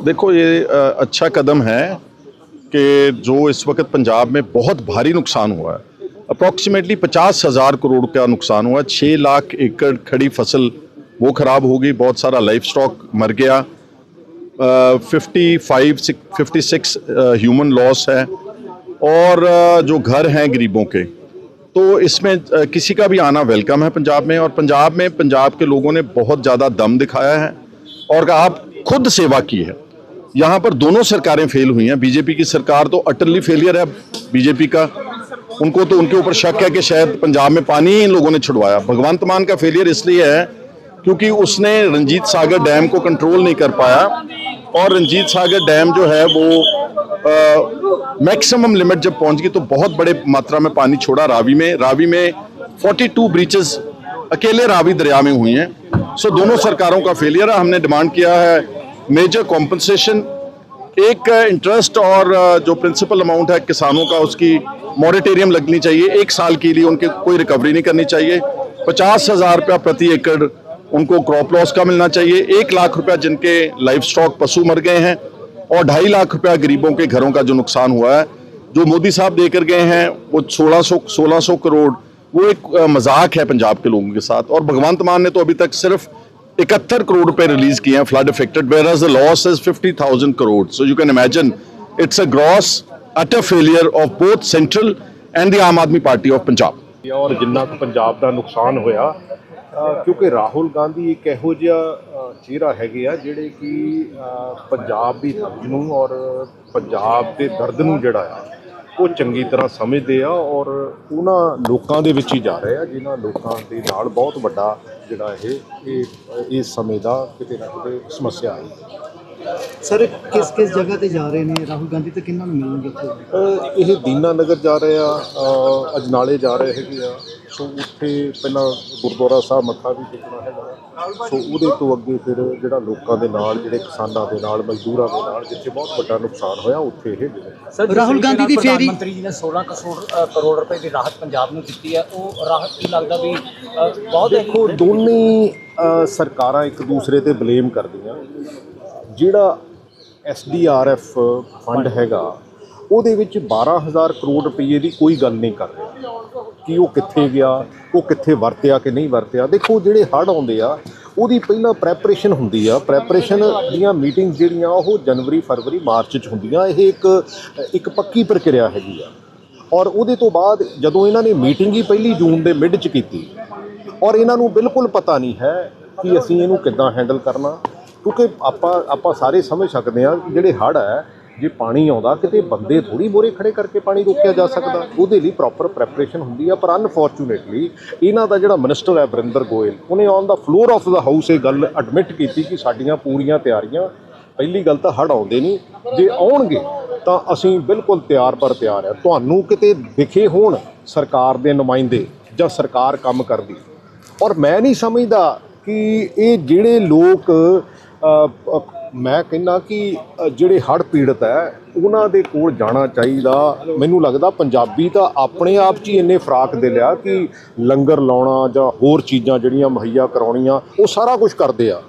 देखो ये अच्छा कदम है कि जो इस वक्त पंजाब में बहुत भारी नुकसान हुआ है, अप्रॉक्सीमेटली 50,000 करोड़ का नुकसान हुआ है। 6 लाख एकड़ खड़ी फसल वो खराब हो गई, बहुत सारा लाइफ स्टॉक मर गया, 56 ह्यूमन लॉस है, और जो घर हैं गरीबों के, तो इसमें किसी का भी आना वेलकम है पंजाब में। और पंजाब के लोगों ने बहुत ज़्यादा दम दिखाया है और आप खुद सेवा की है। यहाँ पर दोनों सरकारें फेल हुई हैं। बीजेपी की सरकार तो अटरली फेलियर है बीजेपी का, उनको तो उनके ऊपर शक है कि शायद पंजाब में पानी ही इन लोगों ने छुड़वाया। भगवंत मान का फेलियर इसलिए है क्योंकि उसने रंजीत सागर डैम को कंट्रोल नहीं कर पाया, और रंजीत सागर डैम जो है वो मैक्सिमम लिमिट जब पहुंच गई तो बहुत बड़े मात्रा में पानी छोड़ा रावी में 42 ब्रीचेस अकेले रावी दरिया में हुई हैं। सो दोनों सरकारों का फेलियर है। हमने डिमांड किया है मेजर कॉम्पनसेशन, एक इंटरेस्ट और जो प्रिंसिपल अमाउंट है किसानों का उसकी मॉरेटोरियम लगनी चाहिए, 1 साल के लिए उनके कोई रिकवरी नहीं करनी चाहिए। 50,000 रुपया प्रति एकड़ उनको क्रॉप लॉस का मिलना चाहिए, 1 लाख रुपया जिनके लाइफ स्टॉक पशु मर गए हैं, और 2.5 लाख रुपया गरीबों के घरों का जो नुकसान हुआ है। जो मोदी साहब देकर गए हैं वो 1600 करोड़, वो एक मजाक है पंजाब के लोगों के साथ। और भगवंत मान ने तो अभी तक सिर्फ 71 करोड़ रुपए रिलीज किए हैं flood affected, whereas the loss is 50,000 crore. So you can imagine it's a gross utter failure of both central and the Aam Aadmi Party of Punjab. और जिन्ना पंजाब का नुकसान होया क्योंकि राहुल गांधी एक ਇਹੋ ਜਿਹਾ ਚਿਹਰਾ ਹੈਗੇ ਆ ਜਿਹੜੇ ਕਿ ਪੰਜਾਬ ਦੀ ਦਰਦ ਨੂੰ ਔਰ ਪੰਜਾਬ ਦੇ ਦਰਦ ਨੂੰ ਜਿਹੜਾ ਆ ਉਹ ਚੰਗੀ ਤਰ੍ਹਾਂ ਸਮਝਦੇ ਆ, ਔਰ ਉਹਨਾਂ ਲੋਕਾਂ ਦੇ ਵਿੱਚ ਹੀ ਜਾ ਰਹੇ ਆ ਜਿਨ੍ਹਾਂ ਲੋਕਾਂ ਦੇ ਨਾਲ ਬਹੁਤ ਵੱਡਾ ਜਿਹੜਾ ਇਹ ਇਸ ਸਮੇਂ ਦਾ ਕਿਤੇ ਨਾ ਕਿਤੇ ਸਮੱਸਿਆ ਹੈ। ਸਰ ਕਿਸ ਜਗ੍ਹਾ ਤੇ ਜਾ ਰਹੇ ਨੇ ਰਾਹੁਲ ਗਾਂਧੀ ਤੇ ਕਿਹਨਾਂ ਨੂੰ ਮਿਲਣਗੇ ਉੱਥੇ? ਇਹ ਦੀਨਾ ਨਗਰ ਜਾ ਰਹੇ ਆ, ਅਜਨਾਲੇ ਜਾ ਰਹੇ ਹੈਗੇ ਆ। ਸੋ ਉੱਥੇ ਪਹਿਲਾਂ ਗੁਰਦੁਆਰਾ ਸਾਹਿਬ ਮੱਥਾ ਵੀ ਟੇਕਣਾ ਹੈਗਾ, ਸੋ ਉਹਦੇ ਤੋਂ ਅੱਗੇ ਫਿਰ ਜਿਹੜਾ ਲੋਕਾਂ ਦੇ ਨਾਲ, ਜਿਹੜੇ ਕਿਸਾਨਾਂ ਦੇ ਨਾਲ, ਮਜ਼ਦੂਰਾਂ ਦੇ ਨਾਲ ਜਿੱਥੇ ਬਹੁਤ ਵੱਡਾ ਨੁਕਸਾਨ ਹੋਇਆ ਉੱਥੇ ਇਹ ਸਰ ਰਾਹੁਲ ਗਾਂਧੀ ਦੀ ਫੇਰੀ ਮੰਤਰੀ ਜੀ ਨੇ 16 ਕਰੋੜ ਰੁਪਏ ਦੀ ਰਾਹਤ ਪੰਜਾਬ ਨੂੰ ਦਿੱਤੀ ਹੈ, ਉਹ ਰਾਹਤ ਕੀ ਲੱਗਦਾ ਵੀ ਬਹੁਤ ਦੇਖੋ ਦੋਨੇ ਸਰਕਾਰਾਂ ਇੱਕ ਦੂਸਰੇ ਤੇ ਬਲੇਮ ਕਰਦੀਆਂ। ਜਿਹੜਾ SDRF ਫੰਡ ਹੈਗਾ ਉਹਦੇ ਵਿੱਚ 12,000 ਕਰੋੜ ਰੁਪਏ ਦੀ ਕੋਈ ਗੱਲ ਨਹੀਂ ਕਰ ਰਿਹਾ ਕਿ ਉਹ ਕਿੱਥੇ ਗਿਆ, ਉਹ ਕਿੱਥੇ ਵਰਤਿਆ ਕਿ ਨਹੀਂ ਵਰਤਿਆ। ਦੇਖੋ ਜਿਹੜੇ ਹੜ੍ਹ ਆਉਂਦੇ ਆ ਉਹਦੀ ਪਹਿਲਾਂ ਪ੍ਰੈਪਰੇਸ਼ਨ ਹੁੰਦੀ ਆ, ਪ੍ਰੈਪਰੇਸ਼ਨ ਦੀਆਂ ਮੀਟਿੰਗਸ ਜਿਹੜੀਆਂ ਉਹ ਜਨਵਰੀ, ਫਰਵਰੀ, ਮਾਰਚ 'ਚ ਹੁੰਦੀਆਂ। ਇਹ ਇੱਕ ਪੱਕੀ ਪ੍ਰਕਿਰਿਆ ਹੈਗੀ ਆ, ਔਰ ਉਹਦੇ ਤੋਂ ਬਾਅਦ ਜਦੋਂ ਇਹਨਾਂ ਨੇ ਮੀਟਿੰਗ ਹੀ 1 ਜੂਨ ਦੇ ਮਿਡ 'ਚ ਕੀਤੀ, ਔਰ ਇਹਨਾਂ ਨੂੰ ਬਿਲਕੁਲ ਪਤਾ ਨਹੀਂ ਹੈ ਕਿ ਅਸੀਂ ਇਹਨੂੰ ਕਿੱਦਾਂ ਹੈਂਡਲ ਕਰਨਾ, ਕਿਉਂਕਿ ਆਪਾਂ ਸਾਰੇ ਸਮਝ ਸਕਦੇ ਹਾਂ ਜਿਹੜੇ ਹੜ੍ਹ ਹੈ, ਜੇ ਪਾਣੀ ਆਉਂਦਾ ਕਿਤੇ ਬੰਦੇ ਥੋੜ੍ਹੀ ਮੋਰੇ ਖੜੇ ਕਰਕੇ ਪਾਣੀ ਰੋਕਿਆ ਜਾ ਸਕਦਾ, ਉਹਦੇ ਲਈ ਪ੍ਰੋਪਰ ਪ੍ਰੈਪਰੇਸ਼ਨ ਹੁੰਦੀ ਆ। ਪਰ ਅਨਫੋਰਚੂਨੇਟਲੀ ਇਹਨਾਂ ਦਾ ਜਿਹੜਾ ਮਿਨਿਸਟਰ ਹੈ ਵਰਿੰਦਰ ਗੋਇਲ, ਉਹਨੇ on the floor of the house ਇਹ ਗੱਲ ਐਡਮਿਟ ਕੀਤੀ ਕਿ ਸਾਡੀਆਂ ਪੂਰੀਆਂ ਤਿਆਰੀਆਂ, ਪਹਿਲੀ ਗੱਲ ਤਾਂ ਹੜ੍ਹ ਆਉਂਦੇ ਨਹੀਂ, ਜੇ ਆਉਣਗੇ ਤਾਂ ਅਸੀਂ ਬਿਲਕੁਲ ਤਿਆਰ ਪਰ ਤਿਆਰ ਆ। ਤੁਹਾਨੂੰ ਕਿਤੇ ਦਿਖੇ ਹੋਣ ਸਰਕਾਰ ਦੇ ਨੁਮਾਇੰਦੇ ਜਾਂ ਸਰਕਾਰ ਕੰਮ ਕਰਦੀ, ਔਰ ਮੈਂ ਨਹੀਂ ਸਮਝਦਾ ਕਿ ਇਹ ਜਿਹੜੇ ਲੋਕ ਮੈਂ ਕਹਿੰਦਾ ਕਿ ਜਿਹੜੇ ਹੜ੍ਹ ਪੀੜਤ ਹੈ ਉਹਨਾਂ ਦੇ ਕੋਲ ਜਾਣਾ ਚਾਹੀਦਾ। ਮੈਨੂੰ ਲੱਗਦਾ ਪੰਜਾਬੀ ਤਾਂ ਆਪਣੇ ਆਪ 'ਚ ਹੀ ਇੰਨੇ ਫਰਾਕ ਦੇ ਲਿਆ ਕਿ ਲੰਗਰ ਲਾਉਣਾ ਜਾਂ ਹੋਰ ਚੀਜ਼ਾਂ ਜਿਹੜੀਆਂ ਮੁਹੱਈਆ ਕਰਾਉਣੀਆਂ ਉਹ ਸਾਰਾ ਕੁਝ ਕਰਦੇ ਆ।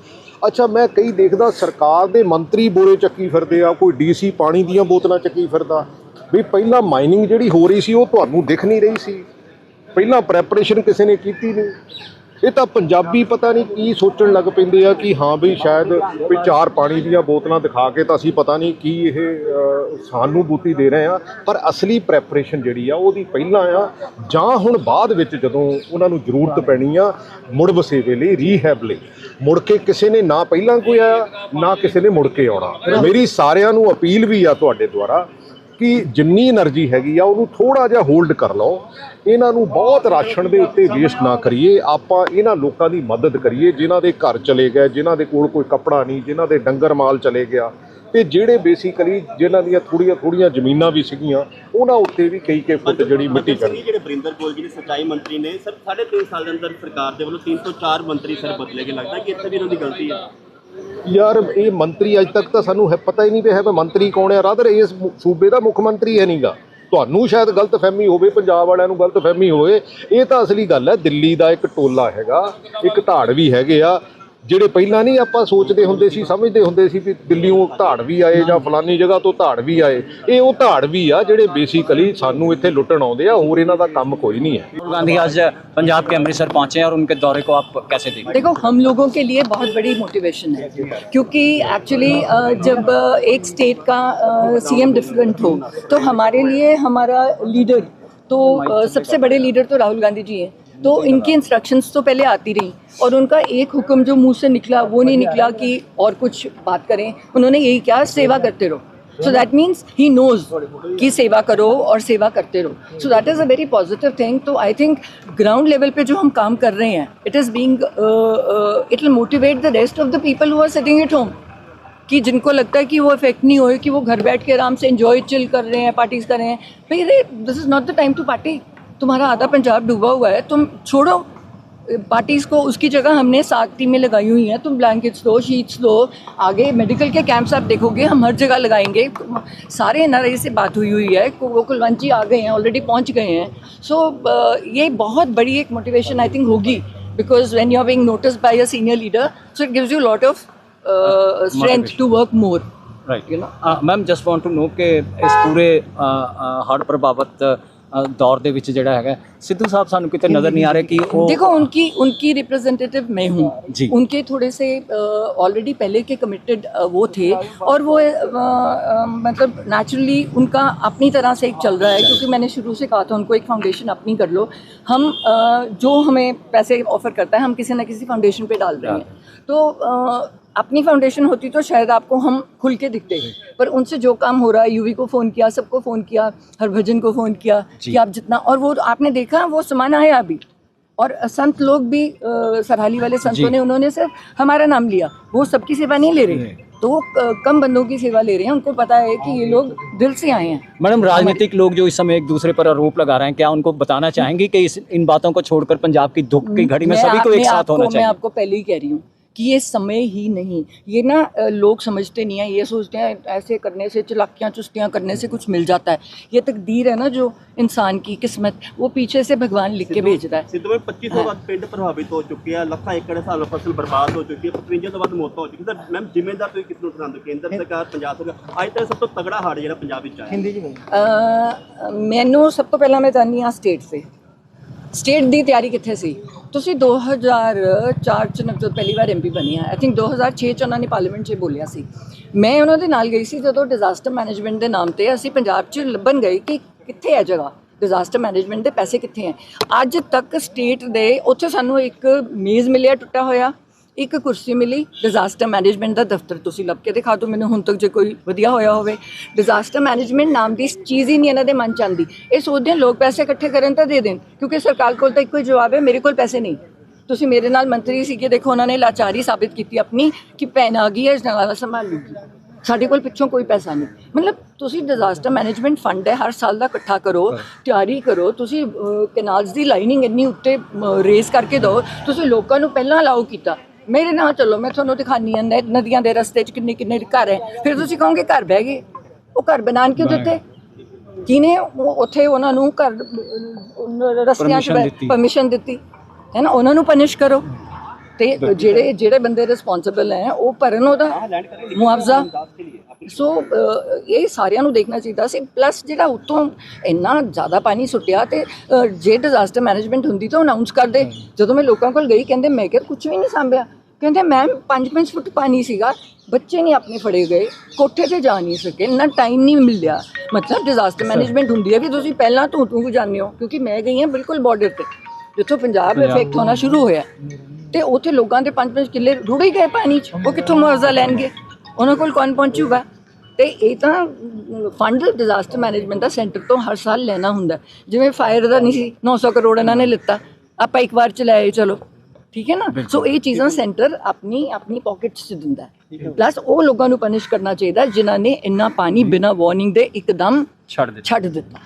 ਅੱਛਾ, ਮੈਂ ਕਈ ਦੇਖਦਾ ਸਰਕਾਰ ਦੇ ਮੰਤਰੀ ਬੋਰੇ ਚੱਕੀ ਫਿਰਦੇ ਆ, ਕੋਈ DC ਪਾਣੀ ਦੀਆਂ ਬੋਤਲਾਂ ਚੱਕੀ ਫਿਰਦਾ। ਵੀ ਪਹਿਲਾਂ ਮਾਈਨਿੰਗ ਜਿਹੜੀ ਹੋ ਰਹੀ ਸੀ ਉਹ ਤੁਹਾਨੂੰ ਦਿਖ ਨਹੀਂ ਰਹੀ ਸੀ, ਪਹਿਲਾਂ ਪ੍ਰੈਪਰੇਸ਼ਨ ਕਿਸੇ ਨੇ ਕੀਤੀ ਨਹੀਂ। ਇਹ ਤਾਂ ਪੰਜਾਬੀ ਪਤਾ ਨਹੀਂ ਕੀ ਸੋਚਣ ਲੱਗ ਪੈਂਦੇ ਆ ਕਿ ਹਾਂ ਵੀ ਸ਼ਾਇਦ ਕੋਈ 4 ਪਾਣੀ ਦੀਆਂ ਬੋਤਲਾਂ ਦਿਖਾ ਕੇ ਤਾਂ ਅਸੀਂ ਪਤਾ ਨਹੀਂ ਕੀ ਇਹ ਸਾਨੂੰ ਬੂਤੀ ਦੇ ਰਹੇ ਆ, ਪਰ ਅਸਲੀ ਪ੍ਰੈਪਰੇਸ਼ਨ ਜਿਹੜੀ ਆ ਉਹਦੀ ਪਹਿਲਾਂ ਆ, ਜਾਂ ਹੁਣ ਬਾਅਦ ਵਿੱਚ ਜਦੋਂ ਉਹਨਾਂ ਨੂੰ ਜ਼ਰੂਰਤ ਪੈਣੀ ਆ ਮੁੜ ਵਸੇਵੇ ਲਈ, ਰੀਹੈਬ ਲਈ। ਮੁੜ ਕੇ ਕਿਸੇ ਨੇ ਨਾ ਪਹਿਲਾਂ ਕੋਈ ਆਇਆ ਨਾ ਕਿਸੇ ਨੇ ਮੁੜ ਕੇ ਆਉਣਾ। ਮੇਰੀ ਸਾਰਿਆਂ ਨੂੰ ਅਪੀਲ ਵੀ ਆ ਤੁਹਾਡੇ ਦੁਆਰਾ ਕਿ ਜਿੰਨੀ એનર્ਜੀ ਹੈਗੀ ਆ ਉਹਨੂੰ ਥੋੜ੍ਹਾ ਜਿਹਾ ਹੋਲਡ ਕਰ ਲਓ, ਇਹਨਾਂ ਨੂੰ ਬਹੁਤ ਰਾਸ਼ਨ ਦੇ ਉੱਤੇ ਵੇਸਟ ਨਾ ਕਰੀਏ। ਆਪਾਂ ਇਹਨਾਂ ਲੋਕਾਂ ਦੀ ਮਦਦ ਕਰੀਏ ਜਿਨ੍ਹਾਂ ਦੇ ਘਰ ਚਲੇ ਗਏ, ਜਿਨ੍ਹਾਂ ਦੇ ਕੋਲ ਕੋਈ ਕੱਪੜਾ ਨਹੀਂ, ਜਿਨ੍ਹਾਂ ਦੇ ਡੰਗਰ ਮਾਲ ਚਲੇ ਗਿਆ, ਤੇ ਜਿਹੜੇ ਬੇਸਿਕਲੀ ਜਿਨ੍ਹਾਂ ਦੀਆਂ ਥੋੜੀਆਂ ਜ਼ਮੀਨਾਂ ਵੀ ਸੀਗੀਆਂ ਉਹਨਾਂ ਉੱਤੇ ਵੀ ਕਈ ਫੁੱਟ ਜਿਹੜੀ ਮਿੱਟੀ ਚੜ੍ਹੀ। ਜਿਹੜੇ ਵਰਿੰਦਰ ਗੋਇਲ ਜੀ ਸਿੰਚਾਈ ਮੰਤਰੀ ਨੇ ਸਰ, 3.5 ਸਾਲ ਦੇ ਅੰਦਰ ਸਰਕਾਰ ਦੇ ਵੱਲੋਂ 3 ਤੋਂ 4 ਮੰਤਰੀ ਸਰ ਬਦਲੇ ਕੇ, ਲੱਗਦਾ ਕਿ ਇੱਥੇ ਵੀ ਇਹਨਾਂ ਦੀ ਗਲਤੀ ਹੈ। ਯਾਰ ਇਹ ਮੰਤਰੀ ਅੱਜ ਤੱਕ ਤਾਂ ਸਾਨੂੰ ਹੈ ਪਤਾ ਹੀ ਨਹੀਂ ਪਿਆ ਹੈ ਮੰਤਰੀ ਕੌਣ ਹੈ। ਰਾਦਰ ਇਸ ਸੂਬੇ ਦਾ ਮੁੱਖ ਮੰਤਰੀ ਹੈ ਨਹੀਂਗਾ। ਤੁਹਾਨੂੰ ਸ਼ਾਇਦ ਗਲਤਫਹਿਮੀ ਹੋਵੇ, ਪੰਜਾਬ ਵਾਲਿਆਂ ਨੂੰ ਗਲਤਫਹਿਮੀ ਹੋਵੇ, ਇਹ ਤਾਂ ਅਸਲੀ ਗੱਲ ਹੈ। ਦਿੱਲੀ ਦਾ ਇੱਕ ਟੋਲਾ ਹੈਗਾ, ਇੱਕ ਧਾੜ ਵੀ ਹੈਗੇ ਆ ਜਿਹੜੇ ਪਹਿਲਾਂ ਨਹੀਂ ਆਪਾਂ ਸੋਚਦੇ ਹੁੰਦੇ ਸੀ, ਸਮਝਦੇ ਹੁੰਦੇ ਸੀ ਵੀ ਦਿੱਲੀੋਂ ਧਾੜਵੀ ਆਏ ਜਾਂ ਫਲਾਨੀ ਜਗ੍ਹਾ ਤੋਂ ਧਾੜਵੀ ਆਏ, ਇਹ ਉਹ ਧਾੜਵੀ ਆ ਜਿਹੜੇ ਬੇਸਿਕਲੀ ਸਾਨੂੰ ਇੱਥੇ ਲੁੱਟਣ ਆਉਂਦੇ ਆ, ਹੋਰ ਇਹਨਾਂ ਦਾ ਕੰਮ ਕੋਈ नहीं है। राहुल गांधी आज पंजाब के अमृतसर पहुंचे हैं और उनके दौरे को आप कैसे देखते हैं? देखो, हम लोगों के लिए बहुत बड़ी मोटिवेशन है, क्योंकि एक्चुअली जब एक स्टेट का सीएम डिफरेंट हो तो हमारे लिए हमारा लीडर तो सबसे बड़े लीडर तो राहुल गांधी जी हैं, तो इनकी इंस्ट्रक्शंस तो पहले आती रही और उनका एक हुक्म जो मुंह से निकला वो नहीं निकला कि और कुछ बात करें, उन्होंने यही कहा सेवा करते रहो। So that means he knows कि सेवा करो और सेवा करते रहो। So that is a very positive thing. तो I think ground level पे जो हम काम कर रहे हैं, it is being it will motivate the rest of the people who are sitting at home, कि जिनको लगता है कि वो इफेक्ट नहीं होए, कि वो घर बैठ के आराम से एंजॉय चिल कर रहे हैं, पार्टीज कर रहे हैं। भाई this is not the time to party. तुम्हारा आधा पंजाब डूबा हुआ है, तुम छोड़ो पार्टीज़ को, उसकी जगह हमने 7 टीमें लगाई हुई हैं। तुम ब्लैंकेट्स दो, शीट्स दो, आगे मेडिकल के कैंप्स आप देखोगे हम हर जगह लगाएंगे। सारे एनआरआई से बात हुई है, वो कुलवंत जी आ गए हैं, ऑलरेडी पहुंच गए हैं। सो ये बहुत बड़ी एक मोटिवेशन आई थिंक होगी, because when you are being noticed by a senior leader, so it gives you lot of strength to work more. Right, you know ma'am just want to know कि इस पूरे हड़ प्रभावित दौर ਦੇ ਵਿੱਚ ਜਿਹੜਾ ਹੈਗਾ सिद्धू साहब सानू किते नज़र नहीं आ रहे कि वो देखो उनकी रिप्रेजेंटेटिव मैं हूँ, उनके थोड़े से ऑलरेडी पहले के कमिटेड वो थे और वो मतलब नेचुरली उनका अपनी तरह से एक चल रहा है, क्योंकि मैंने शुरू से कहा था उनको एक फाउंडेशन अपनी कर लो। हम जो हमें पैसे ऑफर करता है हम किसी न किसी फाउंडेशन पे डाल रहे हैं, तो अपनी फाउंडेशन होती तो शायद आपको हम खुल के दिखते, पर उनसे जो काम हो रहा है, यूवी को फ़ोन किया, सबको फ़ोन किया, हरभजन को फ़ोन किया कि आप जितना, और वो आपने देखा वो सामान आया अभी। और संत लोग भी सरहाली वाले संतों ने, उन्होंने सिर्फ हमारा नाम लिया, वो सबकी सेवा नहीं ले रहे, तो वो कम बंदों की सेवा ले रहे हैं। उनको पता है कि ये लोग दिल से आए हैं। मैडम, राजनीतिक लोग जो इस समय एक दूसरे पर आरोप लगा रहे हैं, क्या उनको बताना चाहेंगे कि इन बातों को छोड़कर पंजाब की दुख की घड़ी में सभी को एक साथ होना चाहिए? मैं आपको पहले ही कह रही हूँ कि ये समय ही नहीं, ये ना लोग समझते नहीं हैं, ये सोचते हैं ऐसे करने से, चलाकियाँ चुस्तियाँ करने से कुछ मिल जाता है। ये तकदीर है ना जो इंसान की किस्मत, वो पीछे से भगवान लिख के भेज रहा है। सिद्धू में 2500 ਵੱਧ ਪਿੰਡ ਪ੍ਰਭਾਵਿਤ ਹੋ ਚੁੱਕੇ ਆ, ਲੱਖਾਂ ਏਕੜ ਸਾਲ ਫਸਲ ਬਰਬਾਦ ਹੋ ਚੁੱਕੀ ਹੈ, 55 ਤੋਂ ਵੱਧ ਮੌਤਾਂ ਹੋ ਚੁੱਕੀਆਂ। ਸਰ ਮੈਮ ਜ਼ਿੰਮੇਦਾਰ ਤੁਸੀਂ ਕਿਸ ਨੂੰ ਠਹਿਰਾਉਂਦੇ, ਕੇਂਦਰ ਸਰਕਾਰ, ਪੰਜਾਬ ਸਰਕਾਰ? ਅੱਜ ਤੱਕ ਸਭ ਤੋਂ ਤਗੜਾ ਹੜ੍ਹ ਜਿਹੜਾ ਪੰਜਾਬ ਵਿੱਚ ਆਇਆ। ਮੈਨੂੰ ਸਭ ਤੋਂ ਪਹਿਲਾਂ ਮੈਂ ਚਾਹੁੰਦੀ ਹਾਂ ਸਟੇਟ ਦੀ ਤਿਆਰੀ ਕਿੱਥੇ ਸੀ। ਤੁਸੀਂ 2004 ਚ ਜਦੋਂ ਪਹਿਲੀ ਵਾਰ ਐਮਪੀ ਬਣੀ ਆ, ਆਈ ਥਿੰਕ 2006 ਚ ਉਹਨਾਂ ਨੇ ਪਾਰਲੀਮੈਂਟ 'ਚ ਬੋਲਿਆ ਸੀ। ਮੈਂ ਉਹਨਾਂ ਦੇ ਨਾਲ ਗਈ ਸੀ ਜਦੋਂ ਡਿਜ਼ਾਸਟਰ ਮੈਨੇਜਮੈਂਟ ਦੇ ਨਾਮ ਤੇ ਅਸੀਂ ਪੰਜਾਬ 'ਚ ਲੱਭਣ ਗਏ ਕਿ ਕਿੱਥੇ ਹੈ ਜਗ੍ਹਾ, ਡਿਜ਼ਾਸਟਰ ਮੈਨੇਜਮੈਂਟ ਦੇ ਪੈਸੇ ਕਿੱਥੇ ਹੈ। ਅੱਜ ਤੱਕ ਸਟੇਟ ਦੇ ਉੱਥੇ ਸਾਨੂੰ ਇੱਕ ਮੇਜ਼ ਮਿਲਿਆ ਟੁੱਟਾ ਹੋਇਆ, ਇੱਕ ਕੁਰਸੀ ਮਿਲੀ, ਡਿਜ਼ਾਸਟਰ ਮੈਨੇਜਮੈਂਟ ਦਾ ਦਫ਼ਤਰ ਤੁਸੀਂ ਲੱਭ ਕੇ ਦਿਖਾ ਦਿਓ ਮੈਨੂੰ ਹੁਣ ਤੱਕ ਜੇ ਕੋਈ ਵਧੀਆ ਹੋਇਆ ਹੋਵੇ। ਡਿਜ਼ਾਸਟਰ ਮੈਨੇਜਮੈਂਟ ਨਾਮ ਦੀ ਚੀਜ਼ ਹੀ ਨਹੀਂ ਇਹਨਾਂ ਦੇ ਮਨ 'ਚ ਆਉਂਦੀ। ਇਹ ਸੋਚਦੇ ਲੋਕ ਪੈਸੇ ਇਕੱਠੇ ਕਰਨ ਤਾਂ ਦੇ ਦੇਣ, ਕਿਉਂਕਿ ਸਰਕਾਰ ਕੋਲ ਤਾਂ ਇੱਕੋ ਹੀ ਜਵਾਬ ਹੈ, ਮੇਰੇ ਕੋਲ ਪੈਸੇ ਨਹੀਂ। ਤੁਸੀਂ ਮੇਰੇ ਨਾਲ ਮੰਤਰੀ ਸੀਗੇ, ਦੇਖੋ ਉਹਨਾਂ ਨੇ ਲਾਚਾਰੀ ਸਾਬਿਤ ਕੀਤੀ ਆਪਣੀ ਕਿ ਭੈਣ ਆ ਗਈ ਹੈ, ਜਨਾਲਾ ਸੰਭਾਲ ਲੂਗੀ, ਸਾਡੇ ਕੋਲ ਪਿੱਛੋਂ ਕੋਈ ਪੈਸਾ ਨਹੀਂ। ਮਤਲਬ ਤੁਸੀਂ ਡਿਜ਼ਾਸਟਰ ਮੈਨੇਜਮੈਂਟ ਫੰਡ ਹੈ, ਹਰ ਸਾਲ ਦਾ ਇਕੱਠਾ ਕਰੋ, ਤਿਆਰੀ ਕਰੋ। ਤੁਸੀਂ ਕੈਨਾਲਸ ਦੀ ਲਾਈਨਿੰਗ ਇੰਨੀ ਉੱਤੇ ਰੇਸ ਕਰਕੇ ਦਿਓ। ਤੁਸੀਂ ਲੋਕਾਂ ਨੂੰ ਪਹਿਲਾਂ ਅਲਾਓ ਕੀਤਾ, ਮੇਰੇ ਨਾਲ ਚੱਲੋ, ਮੈਂ ਤੁਹਾਨੂੰ ਦਿਖਾਨੀ ਆ ਨਦੀਆਂ ਦੇ ਰਸਤੇ 'ਚ ਕਿੰਨੇ ਕਿੰਨੇ ਘਰ ਹੈ। ਫਿਰ ਤੁਸੀਂ ਕਹੋਗੇ ਘਰ ਬਹਿ ਗਏ, ਉਹ ਘਰ ਬਣਾਉਣ ਕਿਉਂ ਦਿੱਤੇ? ਕਿਹਨੇ ਉੱਥੇ ਉਹਨਾਂ ਨੂੰ ਘਰ ਰਸਤਿਆਂ 'ਚ ਪਰਮਿਸ਼ਨ ਦਿੱਤੀ ਹੈ ਨਾ? ਉਹਨਾਂ ਨੂੰ ਪਨਿਸ਼ ਕਰੋ, ਤੇ ਜਿਹੜੇ ਬੰਦੇ ਰਿਸਪੌਂਸਿਬਲ ਹੈ ਉਹ ਭਰਨ ਉਹਦਾ ਮੁਆਵਜ਼ਾ। ਸੋ ਇਹ ਸਾਰਿਆਂ ਨੂੰ ਦੇਖਣਾ ਚਾਹੀਦਾ ਸੀ। ਪਲੱਸ ਜਿਹੜਾ ਉੱਤੋਂ ਇੰਨਾ ਜ਼ਿਆਦਾ ਪਾਣੀ ਸੁੱਟਿਆ, ਤੇ ਜੇ ਡਿਜ਼ਾਸਟਰ ਮੈਨੇਜਮੈਂਟ ਹੁੰਦੀ ਤਾਂ ਅਨਾਊਂਸ ਕਰਦੇ। ਜਦੋਂ ਮੈਂ ਲੋਕਾਂ ਕੋਲ ਗਈ, ਕਹਿੰਦੇ ਮੈਂ ਕਿਹਾ ਕੁਝ ਵੀ ਨਹੀਂ ਸਾਂਭਿਆ, ਕਹਿੰਦੇ ਮੈਮ 5-5 ਫੁੱਟ ਪਾਣੀ ਸੀਗਾ, ਬੱਚੇ ਨਹੀਂ ਆਪਣੇ ਫੜੇ ਗਏ, ਕੋਠੇ 'ਤੇ ਜਾ ਨਹੀਂ ਸਕੇ, ਇੰਨਾ ਟਾਈਮ ਨਹੀਂ ਮਿਲਿਆ। ਮਤਲਬ ਡਿਜ਼ਾਸਟਰ ਮੈਨੇਜਮੈਂਟ ਹੁੰਦੀ ਹੈ ਵੀ ਤੁਸੀਂ ਪਹਿਲਾਂ ਤੂੰ ਜਾਂਦੇ ਹੋ, ਕਿਉਂਕਿ ਮੈਂ ਗਈ ਹਾਂ ਬਿਲਕੁਲ ਬਾਰਡਰ 'ਤੇ ਜਿੱਥੋਂ ਪੰਜਾਬ ਇਫੈਕਟ ਹੋਣਾ ਸ਼ੁਰੂ ਹੋਇਆ, ਤੇ ਉੱਥੇ ਲੋਕਾਂ ਦੇ 5-5 ਕਿੱਲੇ ਰੁੜ ਹੀ ਗਏ ਪਾਣੀ 'ਚ। ਉਹ ਕਿੱਥੋਂ ਮੁਆਵਜ਼ਾ ਲੈਣਗੇ? ਉਹਨਾਂ ਕੋਲ ਕੌਣ ਪਹੁੰਚੂਗਾ? ਤੇ ਇਹ ਤਾਂ ਫੰਡ ਡਿਜ਼ਾਸਟਰ ਮੈਨੇਜਮੈਂਟ ਦਾ ਸੈਂਟਰ ਤੋਂ ਹਰ ਸਾਲ ਲੈਣਾ ਹੁੰਦਾ। ਜਿਵੇਂ ਫਾਇਰ ਦਾ ਨਹੀਂ ਸੀ 900 ਕਰੋੜ ਇਹਨਾਂ ਨੇ ਲਿੱਤਾ, ਆਪਾਂ ਇੱਕ ਵਾਰ ਚਲਾਏ, ਚਲੋ ਠੀਕ ਹੈ ਨਾ। ਸੋ ਇਹ ਚੀਜ਼ਾਂ ਸੈਂਟਰ ਆਪਣੀ ਪਾਕਟਸ 'ਚ ਦਿੰਦਾ। ਪਲੱਸ ਉਹ ਲੋਕਾਂ ਨੂੰ ਪਨਿਸ਼ ਕਰਨਾ ਚਾਹੀਦਾ ਜਿਨ੍ਹਾਂ ਨੇ ਇੰਨਾ ਪਾਣੀ ਬਿਨਾਂ ਵਾਰਨਿੰਗ ਦੇ ਇੱਕਦਮ ਛੱਡ ਦਿੱਤਾ।